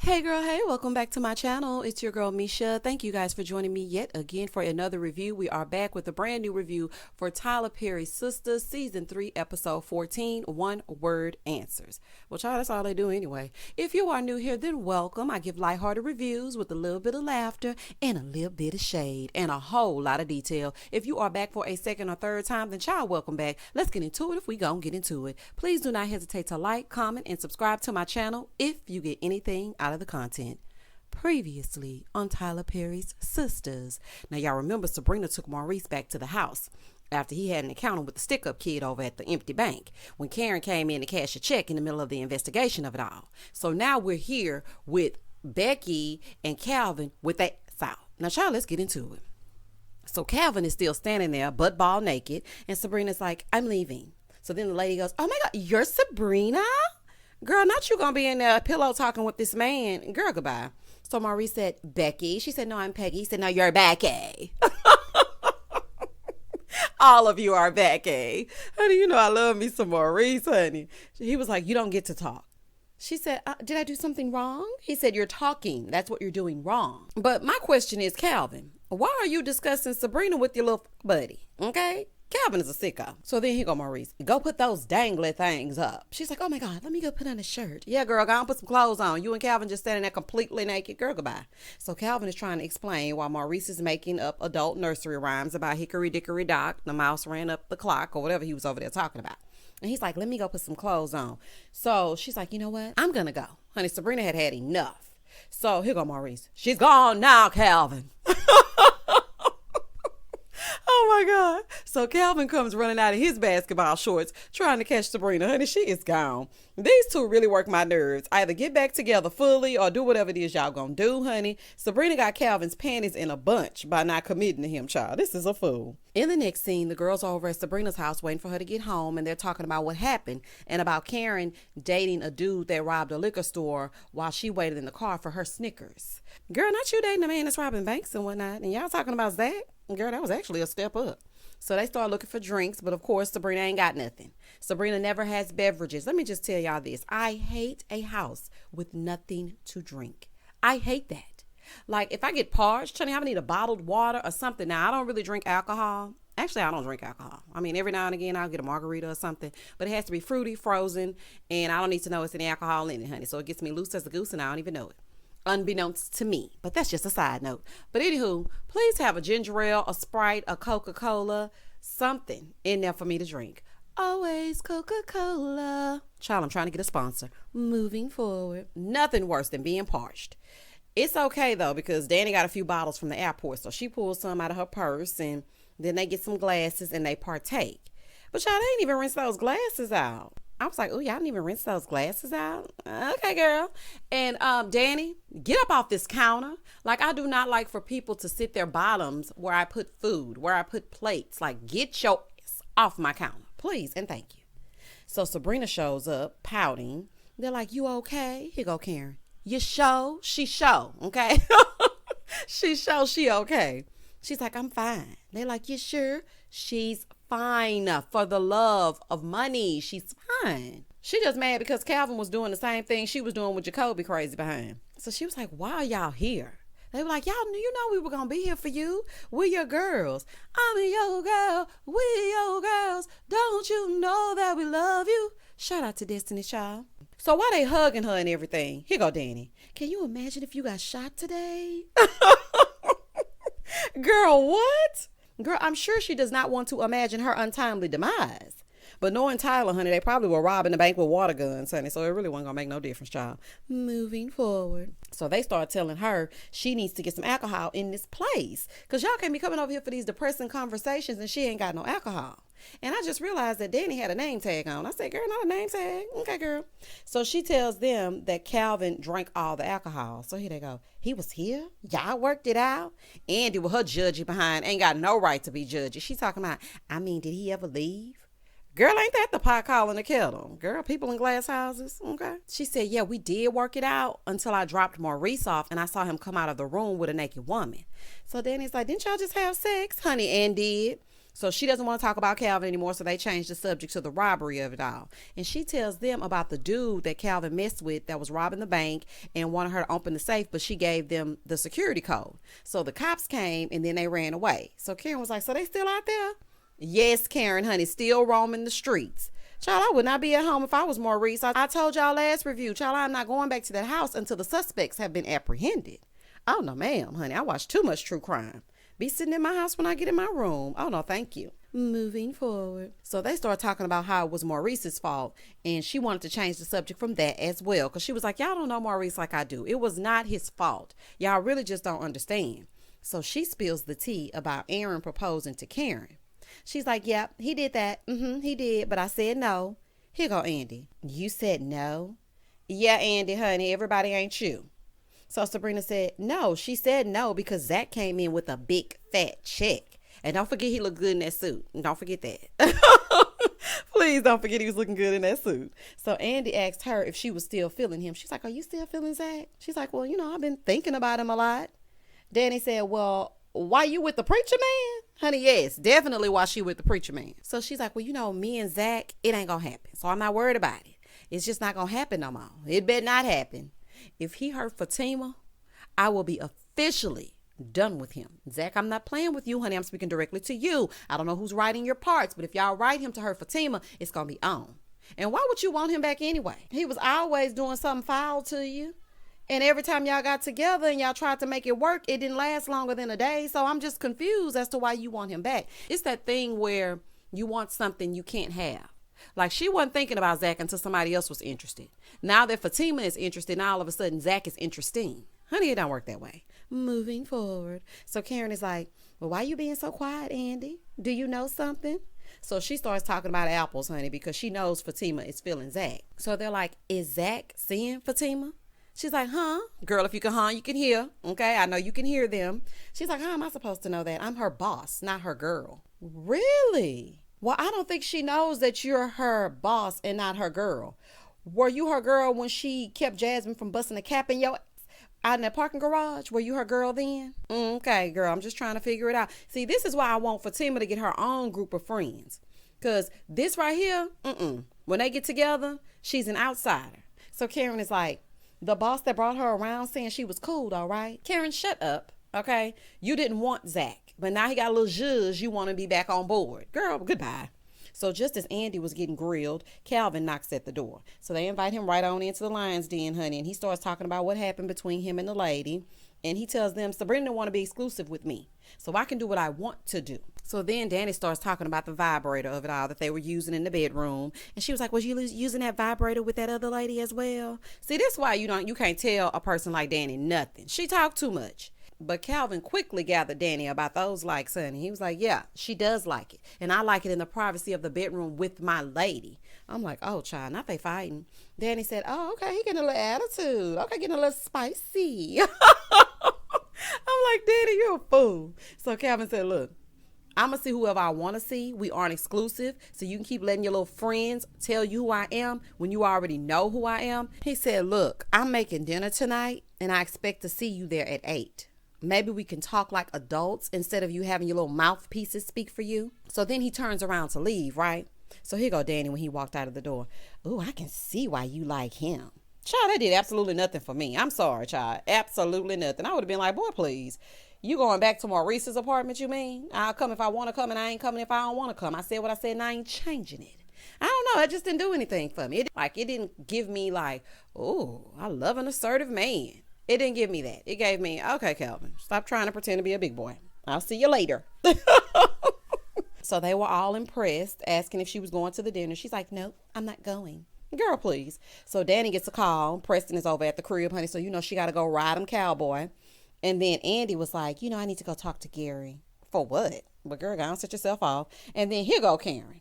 Hey girl, hey, welcome back to my channel. It's your girl Misha. Thank you guys for joining me yet again for another review. We are back with a brand new review for Tyler Perry's Sistas Season 3, Episode 14, One Word Answers. Well, child, that's all they do anyway. If you are new here, then welcome. I give lighthearted reviews with a little bit of laughter and a little bit of shade and a whole lot of detail. If you are back for a second or third time, then child, welcome back. Let's get into it if we gonna get into it. Please do not hesitate to like, comment, and subscribe to my channel if you get anything out of the content. Previously on Tyler Perry's Sistas. Now y'all remember Sabrina took Maurice back to the house after he had an encounter with the stick-up kid over at the empty bank when Karen came in to cash a check in the middle of the investigation of it all. So now we're here with Becky and Calvin with that South. Now child, let's get into it. So Calvin is still standing there butt ball naked and Sabrina's like, I'm leaving. So then the lady goes, oh my God, you're Sabrina? Girl, not you gonna be in there pillow talking with this man. Girl, goodbye. So Maurice said, Becky. She said, no, I'm Peggy. He said, no, you're Becky. All of you are Becky. Honey, you know I love me some Maurice, honey. He was like, you don't get to talk. She said, did I do something wrong? He said, you're talking. That's what you're doing wrong. But my question is, Calvin, why are you discussing Sabrina with your little buddy? Okay? Calvin is a sicko. So then he go, Maurice, go put those dangly things up. She's like, oh my God, let me go put on a shirt. Yeah, girl, go on, put some clothes on. You and Calvin just standing there completely naked. Girl, goodbye. So Calvin is trying to explain while Maurice is making up adult nursery rhymes about hickory dickory dock, the mouse ran up the clock, or whatever he was over there talking about. And he's like, let me go put some clothes on. So she's like, you know what? I'm gonna go. Honey, Sabrina had had enough. So here go Maurice. She's gone now, Calvin. Oh my God. So Calvin comes running out of his basketball shorts trying to catch Sabrina. Honey, she is gone. These two really work my nerves. Either get back together fully or do whatever it is y'all gonna do, honey. Sabrina got Calvin's panties in a bunch by not committing to him, child. This is a fool. In the next scene, the girls are over at Sabrina's house waiting for her to get home, and they're talking about what happened and about Karen dating a dude that robbed a liquor store while she waited in the car for her Snickers. Girl, not you dating a man that's robbing banks and whatnot, and y'all talking about Zach? Girl, that was actually a step up. So they start looking for drinks, but of course, Sabrina ain't got nothing. Sabrina never has beverages. Let me just tell y'all this. I hate a house with nothing to drink. I hate that. Like, if I get parched, honey, I need a bottled water or something. Now, I don't really drink alcohol. Actually, I don't drink alcohol. I mean, every now and again, I'll get a margarita or something, but it has to be fruity, frozen, and I don't need to know it's any alcohol in it, honey. So it gets me loose as a goose, and I don't even know it. Unbeknownst to me, but that's just a side note. But anywho, please have a ginger ale, a Sprite, a Coca-Cola, something in there for me to drink. Always Coca-Cola. Child, I'm trying to get a sponsor. Moving forward. Nothing worse than being parched. It's okay though, because Danni got a few bottles from the airport, so she pulls some out of her purse, and then they get some glasses and they partake. But y'all, they ain't even rinse those glasses out. I was like, oh, y'all didn't even rinse those glasses out? Okay, girl. And Danni, get up off this counter. Like, I do not like for people to sit their bottoms where I put food, where I put plates. Like, get your ass off my counter, please, and thank you. So Sabrina shows up, pouting. They're like, you okay? Here go Karen. You show? She show, okay? She show, she okay. She's like, I'm fine. They're like, you sure? She's fine. For the love of money, she's fine. She just mad because Calvin was doing the same thing she was doing with Jacoby crazy behind. So she was like, why are y'all here? They were like, y'all, you know we were going to be here for you. We're your girls. I'm your girl. We're your girls. Don't you know that we love you? Shout out to Destiny Child. So why they hugging her and everything? Here go Danni. Can you imagine if you got shot today? Girl, what? Girl, I'm sure she does not want to imagine her untimely demise. But knowing Tyler, honey, they probably were robbing the bank with water guns, honey. So it really wasn't going to make no difference, child. Moving forward. So they start telling her she needs to get some alcohol in this place. Because y'all can't be coming over here for these depressing conversations and she ain't got no alcohol. And I just realized that Danni had a name tag on. I said, girl, not a name tag. Okay, girl. So she tells them that Calvin drank all the alcohol. So here they go. He was here. Y'all worked it out. Andi with her judgy behind ain't got no right to be judgy. She talking about, I mean, did he ever leave? Girl, ain't that the pot calling the kettle? Girl, people in glass houses, okay? She said, yeah, we did work it out until I dropped Maurice off and I saw him come out of the room with a naked woman. So Danni's like, didn't y'all just have sex? Honey, and did. So she doesn't want to talk about Calvin anymore, so they changed the subject to the robbery of it all. And she tells them about the dude that Calvin messed with that was robbing the bank and wanted her to open the safe, but she gave them the security code. So the cops came and then they ran away. So Karen was like, so they still out there? Yes, Karen, honey, still roaming the streets. Child, I would not be at home if I was Maurice. I told y'all last review, child, I'm not going back to that house until the suspects have been apprehended. Oh, no, ma'am, honey, I watch too much true crime. Be sitting in my house when I get in my room. Oh, no, thank you. Moving forward. So they started talking about how it was Maurice's fault, and she wanted to change the subject from that as well, because she was like, y'all don't know Maurice like I do. It was not his fault. Y'all really just don't understand. So she spills the tea about Aaron proposing to Karen. She's like, yep, he did that. He did, but I said no. Here go Andi. You said no? Yeah, Andi, honey, everybody ain't you. So Sabrina said, no, she said no because Zach came in with a big fat check. And don't forget he looked good in that suit. Don't forget that. Please don't forget he was looking good in that suit. So Andi asked her if she was still feeling him. She's like, are you still feeling Zach? She's like, well, I've been thinking about him a lot. Danni said, well, why you with the preacher man? Honey, yes, definitely why she with the preacher man. So she's like, well, me and Zach, it ain't gonna happen. So I'm not worried about it. It's just not gonna happen no more. It better not happen. If he hurt Fatima, I will be officially done with him. Zach, I'm not playing with you, honey. I'm speaking directly to you. I don't know who's writing your parts, but if y'all write him to hurt Fatima, it's going to be on. And why would you want him back anyway? He was always doing something foul to you. And every time y'all got together and y'all tried to make it work, it didn't last longer than a day. So I'm just confused as to why you want him back. It's that thing where you want something you can't have. Like, she wasn't thinking about Zach until somebody else was interested. Now that Fatima is interested, now all of a sudden Zach is interesting. Honey, it don't work that way. Moving forward. So Karen is like, well, why you being so quiet, Andi? Do you know something? So she starts talking about apples, honey, because she knows Fatima is feeling Zach. So they're like, is Zach seeing Fatima? She's like, huh? Girl, if you can you can hear. Okay, I know you can hear them. She's like, how am I supposed to know that? I'm her boss, not her girl. Really? Well, I don't think she knows that you're her boss and not her girl. Were you her girl when she kept Jasmine from busting a cap in your out in that parking garage? Were you her girl then? Okay, girl, I'm just trying to figure it out. See, this is why I want Fatima to get her own group of friends. Because this right here, when they get together, she's an outsider. So Karen is like, the boss that brought her around saying she was cool, all right? Karen, shut up, okay? You didn't want Zach, but now he got a little zhuzh. You want to be back on board. Girl, goodbye. So just as Andi was getting grilled, Calvin knocks at the door. So they invite him right on into the lion's den, honey, and he starts talking about what happened between him and the lady. And he tells them, Sabrina didn't want to be exclusive with me, so I can do what I want to do. So then Danni starts talking about the vibrator of it all that they were using in the bedroom. And she was like, was you using that vibrator with that other lady as well? See, that's why you can't tell a person like Danni nothing. She talked too much. But Calvin quickly gathered Danni about those likes, honey. He was like, yeah, she does like it. And I like it in the privacy of the bedroom with my lady. I'm like, oh, child, not they fighting. Danni said, oh, okay, he getting a little attitude. Okay, getting a little spicy. I'm like, Danni, you're a fool. So Calvin said, look, I'm going to see whoever I want to see. We aren't exclusive. So you can keep letting your little friends tell you who I am when you already know who I am. He said, look, I'm making dinner tonight and I expect to see you there at 8. Maybe we can talk like adults instead of you having your little mouthpieces speak for you. So then he turns around to leave, right? So here go Danni when he walked out of the door. Ooh, I can see why you like him. Child, that did absolutely nothing for me. I'm sorry, child. Absolutely nothing. I would have been like, boy, please. You going back to Maurice's apartment, you mean? I'll come if I want to come and I ain't coming if I don't want to come. I said what I said and I ain't changing it. I don't know. It just didn't do anything for me. It didn't give me like, oh, I love an assertive man. It didn't give me that. It gave me, okay, Calvin, stop trying to pretend to be a big boy. I'll see you later. So they were all impressed, asking if she was going to the dinner. She's like, nope, I'm not going. Girl, please. So Danni gets a call. Preston is over at the crib, honey. So, she got to go ride him cowboy. And then Andi was like, I need to go talk to Gary. For what? But girl, go on, set yourself off. And then here go Karen.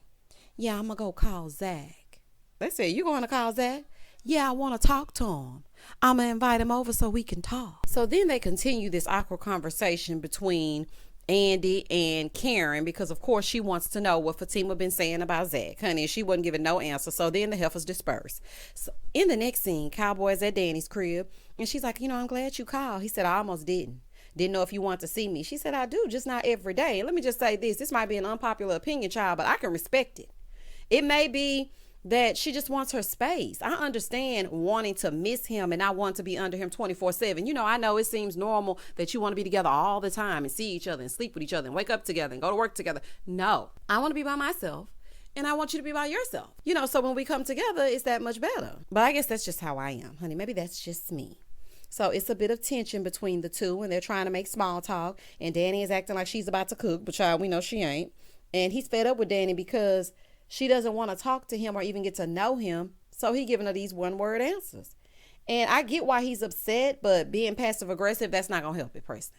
Yeah, I'm going to go call Zach. They said, you going to call Zach? Yeah, I want to talk to him. I'm going to invite him over so we can talk. So then they continue this awkward conversation between Andi and Karen because, of course, she wants to know what Fatima been saying about Zach. Honey, she wasn't giving no answer. So then the heifers dispersed. So in the next scene, Cowboy's at Danny's crib. And she's like, I'm glad you called. He said, I almost didn't. Didn't know if you want to see me. She said, I do, just not every day. Let me just say this might be an unpopular opinion, child, but I can respect it. It may be that she just wants her space. I understand wanting to miss him and I want to be under him 24/7. I know it seems normal that you want to be together all the time and see each other and sleep with each other and wake up together and go to work together. No, I want to be by myself and I want you to be by yourself. So when we come together, it's that much better. But I guess that's just how I am, honey. Maybe that's just me. So it's a bit of tension between the two and they're trying to make small talk. And Danni is acting like she's about to cook, but child, we know she ain't. And he's fed up with Danni because she doesn't want to talk to him or even get to know him. So he giving her these one-word answers. And I get why he's upset, but being passive-aggressive, that's not going to help it, Preston.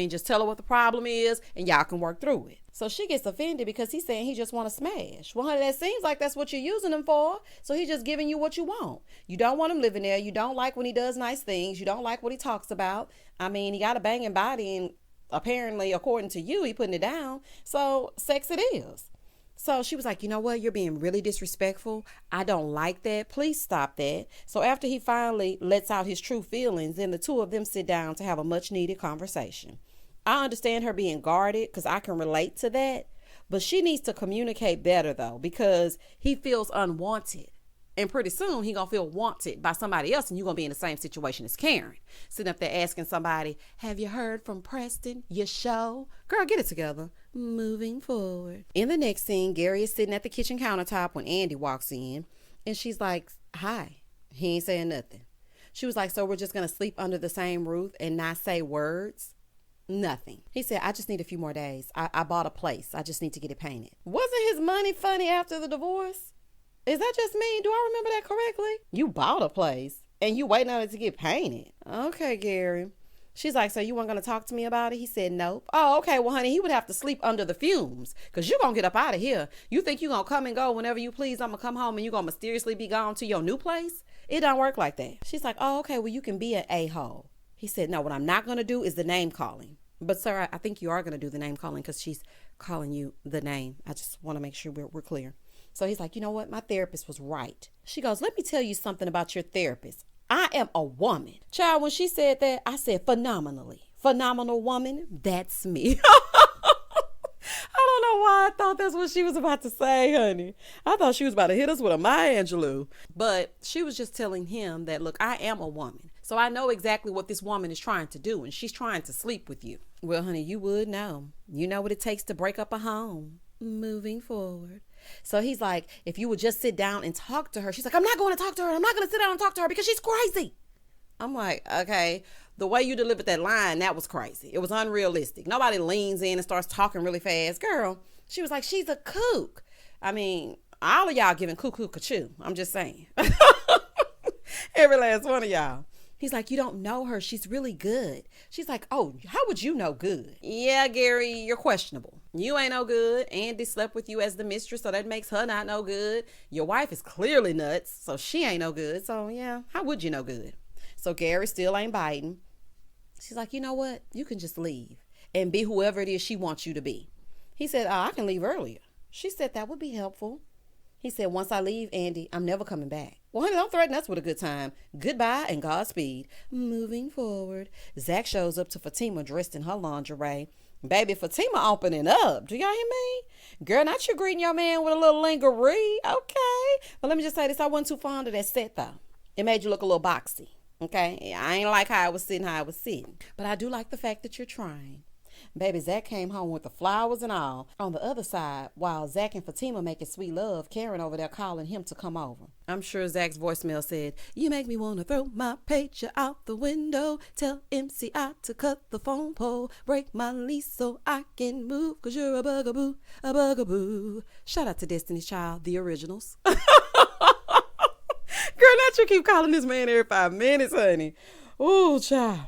Just tell her what the problem is and y'all can work through it. So she gets offended because he's saying he just want to smash. Well, honey, that seems like that's what you're using him for. So he's just giving you what you want. You don't want him living there. You don't like when he does nice things. You don't like what he talks about. He got a banging body and apparently, according to you, he putting it down. So sex it is. So she was like, you know what? You're being really disrespectful. I don't like that. Please stop that. So after he finally lets out his true feelings, then the two of them sit down to have a much needed conversation. I understand her being guarded because I can relate to that. But she needs to communicate better, though, because he feels unwanted. And pretty soon he going to feel wanted by somebody else and you're going to be in the same situation as Karen. Sitting up there asking somebody, have you heard from Preston? Your show? Girl, get it together. Moving forward. In the next scene, Gary is sitting at the kitchen countertop when Andi walks in. And she's like, hi. He ain't saying nothing. She was like, so we're just going to sleep under the same roof and not say words? Nothing. He said, I just need a few more days. I bought a place. I just need to get it painted. Wasn't his money funny after the divorce? Is that just me? Do I remember that correctly? You bought a place and you waiting on it to get painted. Okay, Gary. She's like, so you weren't going to talk to me about it? He said, nope. Oh, okay. Well, honey, he would have to sleep under the fumes because you're going to get up out of here. You think you're going to come and go whenever you please? I'm going to come home and you're going to mysteriously be gone to your new place? It don't work like that. She's like, oh, okay. Well, you can be an a-hole. He said, no, what I'm not going to do is the name calling. But, sir, I think you are going to do the name calling because she's calling you the name. I just want to make sure we're clear. So he's like, you know what? My therapist was right. She goes, let me tell you something about your therapist. I am a woman. Child, when she said that, I said phenomenally. Phenomenal woman, that's me. I don't know why I thought that's what she was about to say, honey. I thought she was about to hit us with a Maya Angelou. But she was just telling him that, look, I am a woman. So I know exactly what this woman is trying to do, and she's trying to sleep with you. Well, honey, you would know. You know what it takes to break up a home. Moving forward. So he's like, if you would just sit down and talk to her. She's like, I'm not going to talk to her. I'm not going to sit down and talk to her because she's crazy. I'm like, okay, the way you delivered that line, that was crazy. It was unrealistic. Nobody leans in and starts talking really fast. Girl, she was like, she's a kook. All of y'all giving cuckoo ka-choo. I'm just saying. Every last one of y'all. He's like, you don't know her. She's really good. She's like, oh, how would you know good? Yeah, Gary, you're questionable. You ain't no good. Andi slept with you as the mistress, so that makes her not no good. Your wife is clearly nuts, so she ain't no good. So, yeah, how would you know good? So Gary still ain't biting. She's like, you know what? You can just leave and be whoever it is she wants you to be. He said, oh, I can leave earlier. She said, that would be helpful. He said, once I leave, Andi, I'm never coming back. Well, honey, don't threaten us with a good time. Goodbye and Godspeed. Moving forward. Zach shows up to Fatima dressed in her lingerie. Baby, Fatima opening up. Do y'all hear me? Girl, not you greeting your man with a little lingerie. Okay. But let me just say this. I wasn't too fond of that set, though. It made you look a little boxy. Okay. I ain't like how I was sitting. But I do like the fact that you're trying. Baby, Zach came home with the flowers and all. On the other side, while Zach and Fatima making sweet love, Karen over there calling him to come over. I'm sure Zach's voicemail said, you make me want to throw my pager out the window. Tell MCI to cut the phone pole. Break my lease so I can move. Cause you're a bugaboo, a bugaboo. Shout out to Destiny's Child, the originals. Girl, not you keep calling this man every 5 minutes, honey. Ooh, child.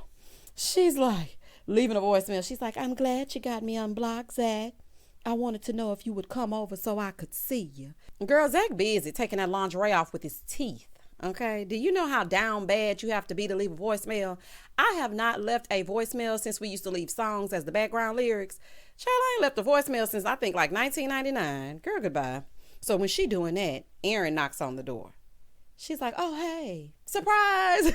She's like, leaving a voicemail. She's like, I'm glad you got me unblocked, Zach. I wanted to know if you would come over so I could see you. Girl, Zach busy taking that lingerie off with his teeth. Okay. Do you know how down bad you have to be to leave a voicemail? I have not left a voicemail since we used to leave songs as the background lyrics. Child, I ain't left a voicemail since I think like 1999. Girl, goodbye. So when she doing that, Erin knocks on the door. She's like, oh, hey, surprise.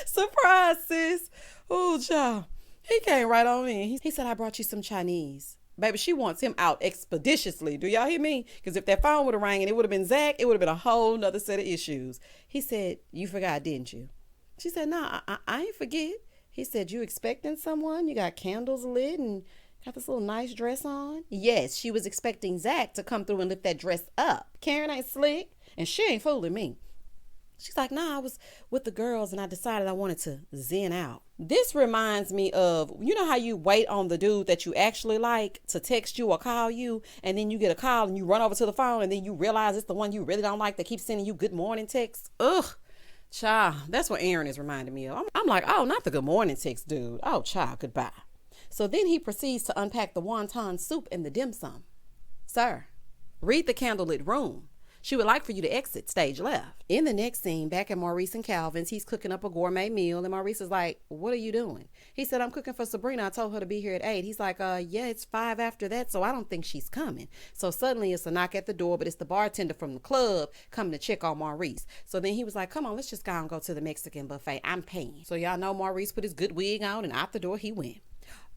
Surprise, sis. Oh, child. He came right on in. He said, I brought you some Chinese. Baby, she wants him out expeditiously. Do y'all hear me? Because if that phone would have rang and it would have been Zach, it would have been a whole nother set of issues. He said, you forgot, didn't you? She said, no, I ain't forget. He said, you expecting someone? You got candles lit and got this little nice dress on? Yes, she was expecting Zach to come through and lift that dress up. Karen ain't slick, and she ain't fooling me. She's like, nah, I was with the girls and I decided I wanted to zen out. This reminds me of, you know how you wait on the dude that you actually like to text you or call you, and then you get a call and you run over to the phone and then you realize it's the one you really don't like that keeps sending you good morning texts? Ugh, child, that's what Aaron is reminding me of. I'm like, oh, not the good morning text dude. Oh, child, goodbye. So then he proceeds to unpack the wonton soup and the dim sum. Sir, read the candlelit room. She would like for you to exit stage left. In the next scene, back at Maurice and Calvin's, he's cooking up a gourmet meal, and Maurice is like, what are you doing? He said, I'm cooking for Sabrina. I told her to be here at 8. He's like, yeah, it's 5 after that, so I don't think she's coming. So suddenly it's a knock at the door, but it's the bartender from the club coming to check on Maurice. So then he was like, come on, let's just go and go to the Mexican buffet. I'm paying. So y'all know Maurice put his good wig on, and out the door he went.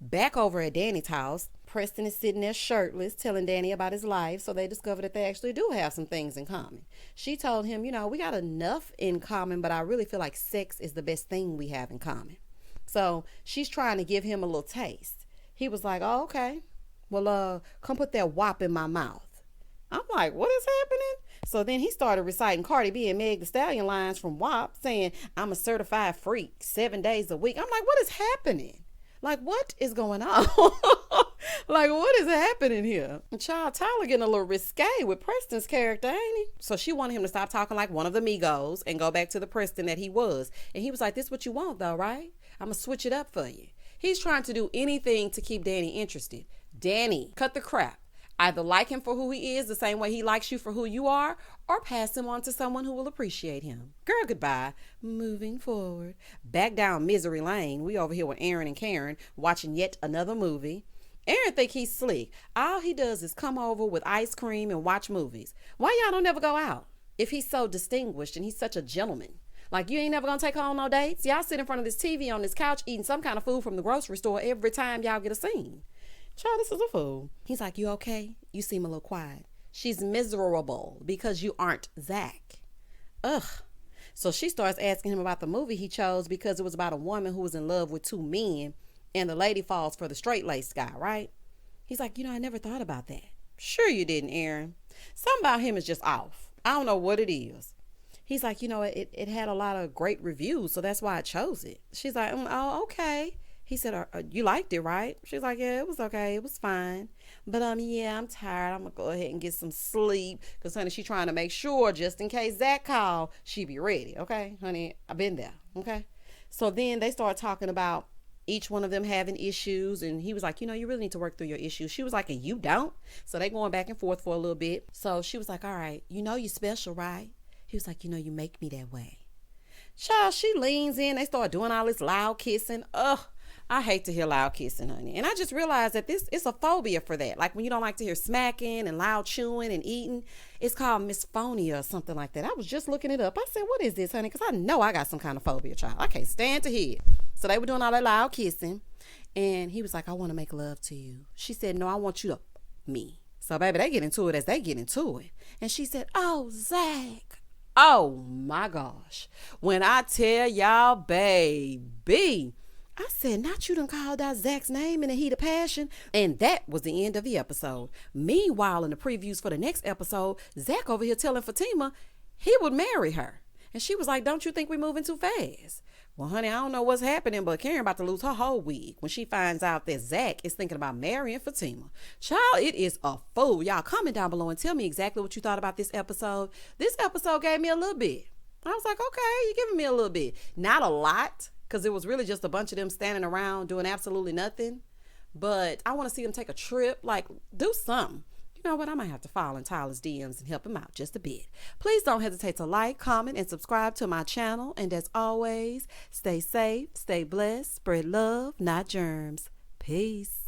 Back over at Danny's house, Preston is sitting there shirtless, telling Danny about his life, so they discover that they actually do have some things in common. She told him, you know, we got enough in common, but I really feel like sex is the best thing we have in common. So she's trying to give him a little taste. He was like, oh, okay. Well, come put that wop in my mouth. I'm like, what is happening? So then he started reciting Cardi B and Meg Thee Stallion lines from WAP, saying, I'm a certified freak, 7 days a week. I'm like, what is happening? Like, what is going on? Like, what is happening here? Child, Tyler getting a little risque with Preston's character, ain't he? So she wanted him to stop talking like one of the Migos and go back to the Preston that he was. And he was like, this what you want though, right? I'm going to switch it up for you. He's trying to do anything to keep Danny interested. Danny, cut the crap. Either like him for who he is the same way he likes you for who you are, or pass him on to someone who will appreciate him. Girl, goodbye. Moving forward. Back down misery lane. We over here with Aaron and Karen watching yet another movie. Aaron think he's slick. All he does is come over with ice cream and watch movies. Why y'all don't ever go out? If he's so distinguished and he's such a gentleman. Like, you ain't never gonna take her on no dates? Y'all sit in front of this TV on this couch eating some kind of food from the grocery store every time y'all get a scene. Child, this is a fool. He's like, you okay? You seem a little quiet. She's miserable because you aren't Zach. Ugh. So she starts asking him about the movie he chose because it was about a woman who was in love with 2 men and the lady falls for the straight-laced guy, right? He's like, you know, I never thought about that. Sure you didn't, Aaron. Something about him is just off. I don't know what it is. He's like, you know, it had a lot of great reviews, so that's why I chose it. She's like, oh, okay. He said, you liked it, right? She's like, yeah, it was okay. It was fine. But, yeah, I'm tired. I'm going to go ahead and get some sleep. Because, honey, she's trying to make sure, just in case Zach called, she be ready. Okay, honey, I've been there. Okay. So then they start talking about each one of them having issues. And he was like, you know, you really need to work through your issues. She was like, and you don't? So they going back and forth for a little bit. So she was like, all right, you know you're special, right? He was like, you know, you make me that way. Child, she leans in. They start doing all this loud kissing. Ugh. I hate to hear loud kissing, honey. And I just realized that it's a phobia for that. Like when you don't like to hear smacking and loud chewing and eating, it's called misphonia or something like that. I was just looking it up. I said, what is this, honey? Because I know I got some kind of phobia, child. I can't stand to hear it. So they were doing all that loud kissing. And he was like, I want to make love to you. She said, no, I want you to me. So, baby, they get into it as they get into it. And she said, oh, Zach. Oh, my gosh. When I tell y'all, baby, I said, not you done called out Zach's name in the heat of passion. And that was the end of the episode. Meanwhile, in the previews for the next episode, Zach over here telling Fatima he would marry her. And she was like, don't you think we're moving too fast? Well, honey, I don't know what's happening, but Karen about to lose her whole wig when she finds out that Zach is thinking about marrying Fatima. Child, it is a fool. Y'all comment down below and tell me exactly what you thought about this episode. This episode gave me a little bit. I was like, okay, you're giving me a little bit. Not a lot, because it was really just a bunch of them standing around doing absolutely nothing. But I want to see them take a trip, like do something. You know what? I might have to follow in Tyler's DMs and help him out just a bit. Please don't hesitate to like, comment, and subscribe to my channel. And as always, stay safe, stay blessed, spread love, not germs. Peace.